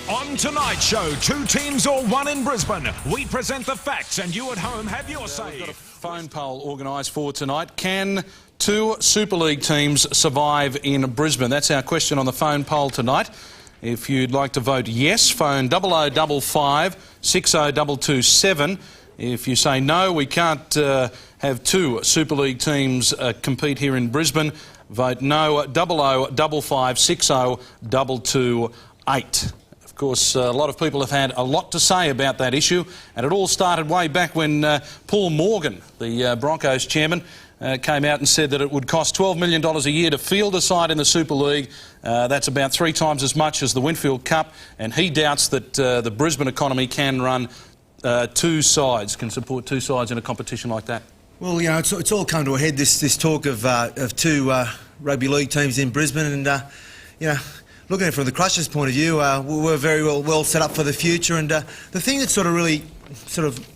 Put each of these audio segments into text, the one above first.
On tonight's show, 2 teams or 1 in Brisbane. We present the facts and you at home have your say. We've got a phone poll organised for tonight. Can 2 Super League teams survive in Brisbane? That's our question on the phone poll tonight. If you'd like to vote yes, phone 0055 60227. If you say no, we can't have 2 Super League teams compete here in Brisbane, vote no, 0055 60228. Of course, a lot of people have had a lot to say about that issue, and it all started way back when Paul Morgan, the Broncos chairman, came out and said that it would cost $12 million a year to field a side in the Super League. That's about 3 times as much as the Winfield Cup, and he doubts that the Brisbane economy can run 2 sides, can support 2 sides in a competition like that. Well, you know, it's all come to a head, this talk of 2 rugby league teams in Brisbane, and, you know, looking at it from the Crushers' point of view, we're very well set up for the future, and the thing that really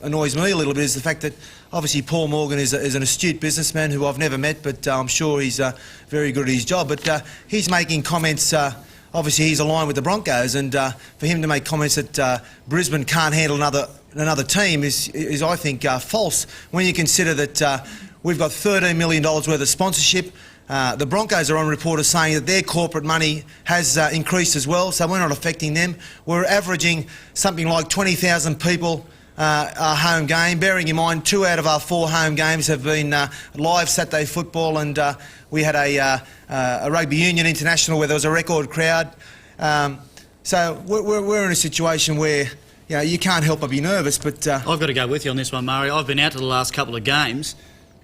annoys me a little bit is the fact that obviously Paul Morgan is an astute businessman who I've never met, but I'm sure he's very good at his job. But he's making comments, obviously he's aligned with the Broncos, and for him to make comments that Brisbane can't handle another team is I think, false, when you consider that we've got $13 million worth of sponsorship. The Broncos are on report as saying that their corporate money has increased as well, so we're not affecting them. We're averaging something like 20,000 people our home game, bearing in mind 2 out of our 4 home games have been live Saturday football, and we had a Rugby Union International where there was a record crowd. So we're in a situation where, you know, you can't help but be nervous, but... I've got to go with you on this one, Murray. I've been out to the last couple of games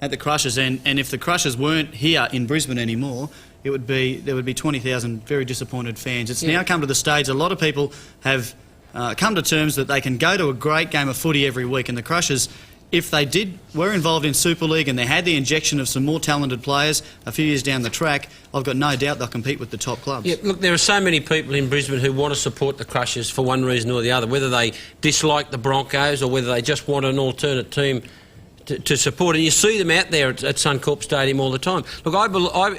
at the Crushers, and if the Crushers weren't here in Brisbane anymore, there would be 20,000 very disappointed fans. It's now come to the stage, a lot of people have come to terms that they can go to a great game of footy every week, and the Crushers, if they were involved in Super League and they had the injection of some more talented players a few years down the track, I've got no doubt they'll compete with the top clubs. Yeah, look, there are so many people in Brisbane who want to support the Crushers for one reason or the other, whether they dislike the Broncos or whether they just want an alternate team to support, and you see them out there at Suncorp Stadium all the time. Look, I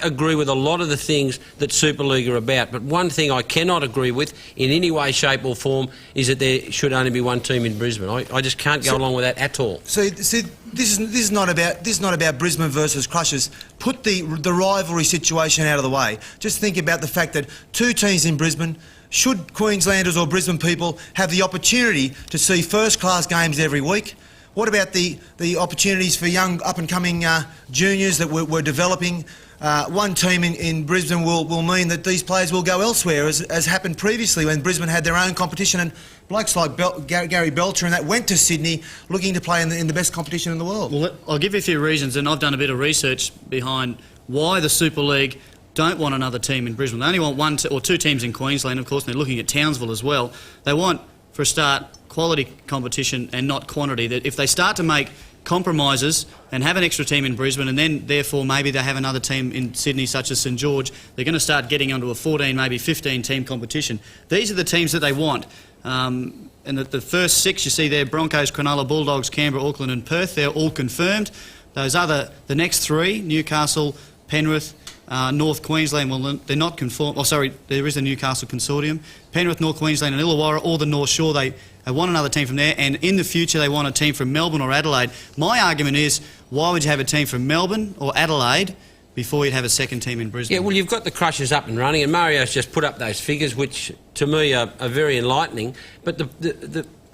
agree with a lot of the things that Super League are about, but one thing I cannot agree with in any way, shape or form is that there should only be 1 team in Brisbane. I just can't go along with that at all. So this is not about Brisbane versus Crushers. Put the rivalry situation out of the way. Just think about the fact that 2 teams in Brisbane. Should Queenslanders or Brisbane people have the opportunity to see first-class games every week? What about the opportunities for young up-and-coming juniors that we're developing? 1 team in Brisbane will mean that these players will go elsewhere, as happened previously when Brisbane had their own competition, and blokes like Gary Belcher and that went to Sydney looking to play in the best competition in the world. Well, I'll give you a few reasons, and I've done a bit of research behind why the Super League don't want another team in Brisbane. They only want 1 or 2 teams in Queensland, of course, and they're looking at Townsville as well. They want, for a start, quality competition and not quantity. That if they start to make compromises and have an extra team in Brisbane, and then therefore maybe they have another team in Sydney such as St George, they're going to start getting onto a 14, maybe 15 team competition. These are the teams that they want. And the first 6 you see there, Broncos, Cronulla, Bulldogs, Canberra, Auckland and Perth, they're all confirmed. The next 3, Newcastle, Penrith, North Queensland, well, they're not conformed. Oh, sorry, there is a Newcastle consortium. Penrith, North Queensland and Illawarra, or the North Shore, they want another team from there, and in the future they want a team from Melbourne or Adelaide. My argument is, why would you have a team from Melbourne or Adelaide before you'd have a second team in Brisbane? Yeah, well, you've got the Crushers up and running, and Mario's just put up those figures, which to me are very enlightening. But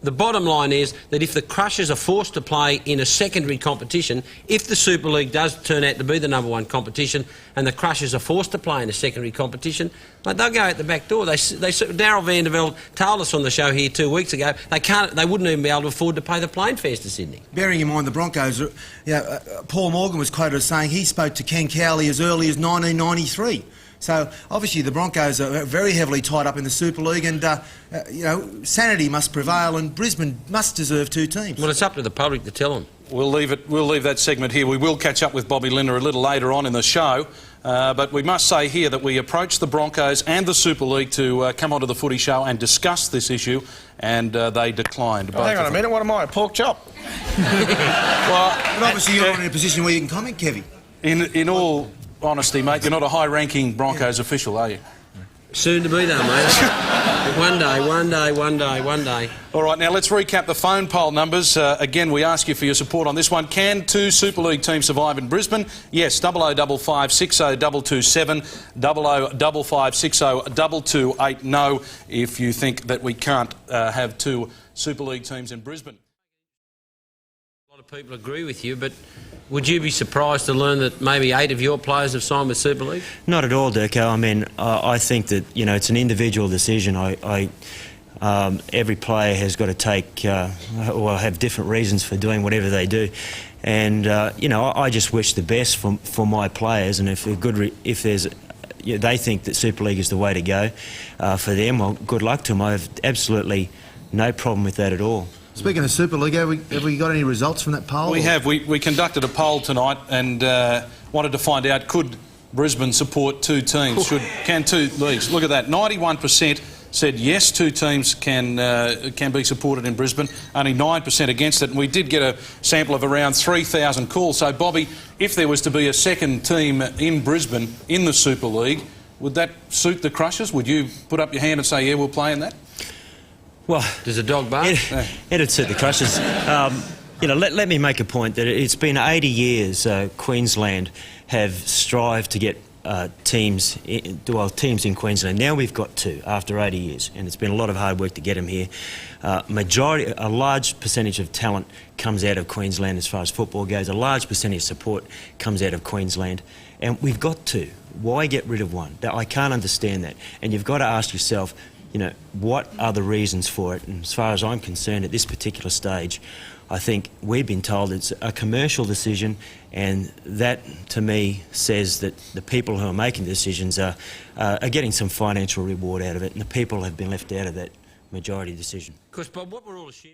the bottom line is that if the Crushers are forced to play in a secondary competition, if the Super League does turn out to be the #1 competition and the Crushers are forced to play in a secondary competition, they'll go out the back door. Darryl van der Velde told us on the show here 2 weeks ago they wouldn't even be able to afford to pay the plane fares to Sydney. Bearing in mind the Broncos, Paul Morgan was quoted as saying he spoke to Ken Cowley as early as 1993. So obviously the Broncos are very heavily tied up in the Super League, and you know, sanity must prevail, and Brisbane must deserve 2 teams. Well, it's up to the public to tell them. We'll leave that segment here. We will catch up with Bobby Lindner a little later on in the show, but we must say here that we approached the Broncos and the Super League to come onto the Footy Show and discuss this issue, and they declined. Hang on a minute, what am I, a pork chop? Well, but obviously you're not in a position where you can comment, Kevy. In all honesty, mate, you're not a high-ranking Broncos official, are you? Soon to be though, mate. One day. All right, now let's recap the phone poll numbers. Again, we ask you for your support on this one. Can 2 Super League teams survive in Brisbane? Yes, 0055 60 227, 0055 60 228. No, if you think that we can't have 2 Super League teams in Brisbane. A lot of people agree with you, but would you be surprised to learn that maybe 8 of your players have signed with Super League? Not at all, Durko. I mean, I think that, you know, it's an individual decision. Every player has got to take or have different reasons for doing whatever they do, and you know, I just wish the best for my players. And if they think that Super League is the way to go for them, well, good luck to them. I have absolutely no problem with that at all. Speaking of Super League, have we got any results from that poll? We have. We conducted a poll tonight and wanted to find out, could Brisbane support 2 teams? Can 2 leagues? Look at that. 91% said yes, 2 teams can be supported in Brisbane. Only 9% against it. And we did get a sample of around 3,000 calls. So, Bobby, if there was to be a second team in Brisbane in the Super League, would that suit the Crushers? Would you put up your hand and say, yeah, we'll play in that? Well, does a dog bark? It'd suit the Crushers. You know, let me make a point that it's been 80 years Queensland have strived to get teams in Queensland. Now we've got 2 after 80 years, and it's been a lot of hard work to get them here. A large percentage of talent comes out of Queensland as far as football goes. A large percentage of support comes out of Queensland, and we've got 2. Why get rid of one? I can't understand that. And you've got to ask yourself, you know, what are the reasons for it? And as far as I'm concerned, at this particular stage, I think we've been told it's a commercial decision, and that, to me, says that the people who are making decisions are getting some financial reward out of it, and the people have been left out of that majority decision. Because, Bob, what we're all assuming...